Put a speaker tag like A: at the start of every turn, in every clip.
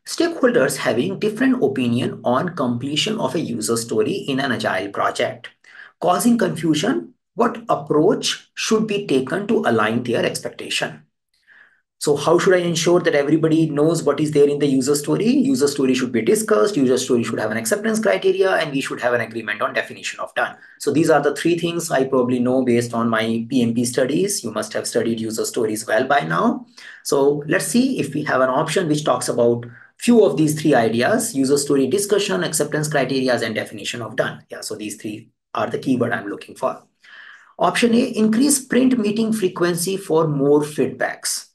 A: Stakeholders having different opinion on completion of a user story in an agile project, causing confusion what approach should be taken to align their expectation. So how should I ensure that everybody knows what is there in the user story? User story should be discussed, user story should have an acceptance criteria, and we should have an agreement on definition of done. So these are the three things I probably know based on my PMP studies. You must have studied user stories well by now. So let's see if we have an option which talks about few of these three ideas: user story discussion, acceptance criteria, and definition of done. Yeah, so these three are the keyword I'm looking for. Option A, increase sprint meeting frequency for more feedbacks.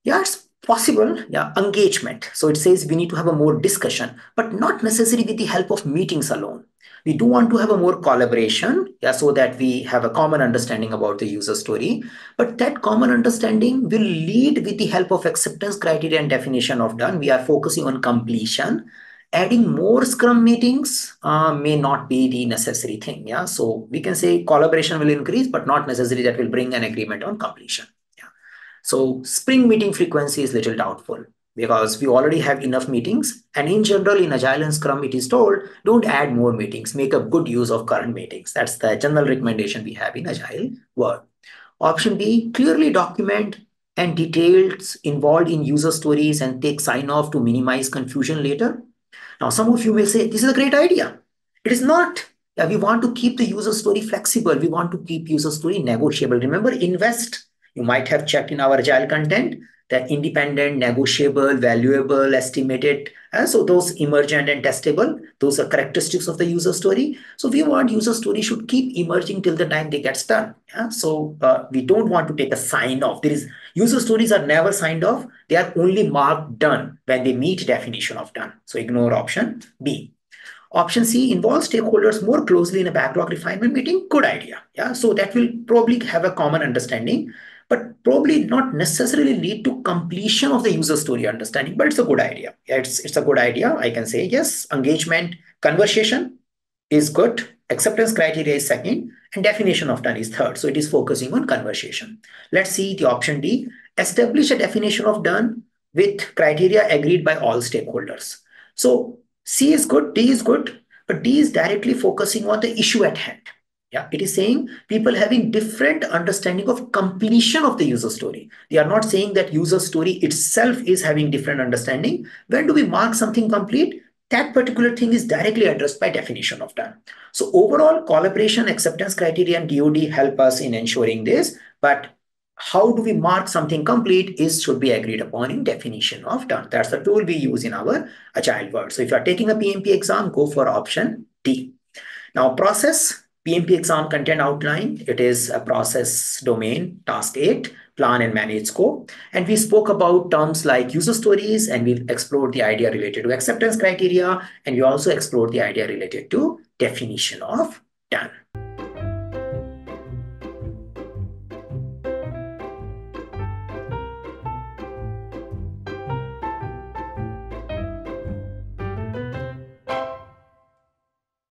A: Yeah, it's possible. Yeah, engagement. So it says we need to have a more discussion, but not necessarily with the help of meetings alone. We do want to have a more collaboration, yeah, so that we have a common understanding about the user story. But that common understanding will lead with the help of acceptance criteria and definition of done. We are focusing on completion. Adding more Scrum meetings may not be the necessary thing. Yeah, so we can say collaboration will increase, but not necessarily that will bring an agreement on completion. So spring meeting frequency is little doubtful because we already have enough meetings. And in general, in Agile and Scrum, it is told, don't add more meetings, make a good use of current meetings. That's the general recommendation we have in Agile world. Option B, clearly document and details involved in user stories and take sign off to minimize confusion later. Now, some of you may say, this is a great idea. It is not. Yeah, we want to keep the user story flexible. We want to keep user story negotiable. Remember, invest. You might have checked in our Agile content that independent, negotiable, valuable, estimated. So those emergent and testable, those are characteristics of the user story. So we want user story should keep emerging till the time they get done. Yeah? So we don't want to take a sign off. User stories are never signed off. They are only marked done when they meet definition of done. So ignore option B. Option C, involve stakeholders more closely in a backlog refinement meeting. Good idea. Yeah, so that will probably have a common understanding, but probably not necessarily lead to completion of the user story understanding, but it's a good idea. Yeah, it's a good idea. I can say yes. Engagement, conversation is good. Acceptance criteria is second, and definition of done is third. So it is focusing on conversation. Let's see the option D. Establish a definition of done with criteria agreed by all stakeholders. So C is good, D is good, but D is directly focusing on the issue at hand. Yeah, it is saying people having different understanding of completion of the user story. They are not saying that user story itself is having different understanding. When do we mark something complete? That particular thing is directly addressed by definition of done. So overall, collaboration, acceptance criteria, and DoD help us in ensuring this, but how do we mark something complete should be agreed upon in definition of done. That's the tool we use in our Agile world. So if you are taking a PMP exam, go for option D. Now process, PMP exam content outline, it is a process domain, task 8, plan and manage scope. And we spoke about terms like user stories, and we explored the idea related to acceptance criteria, and we also explored the idea related to definition of done.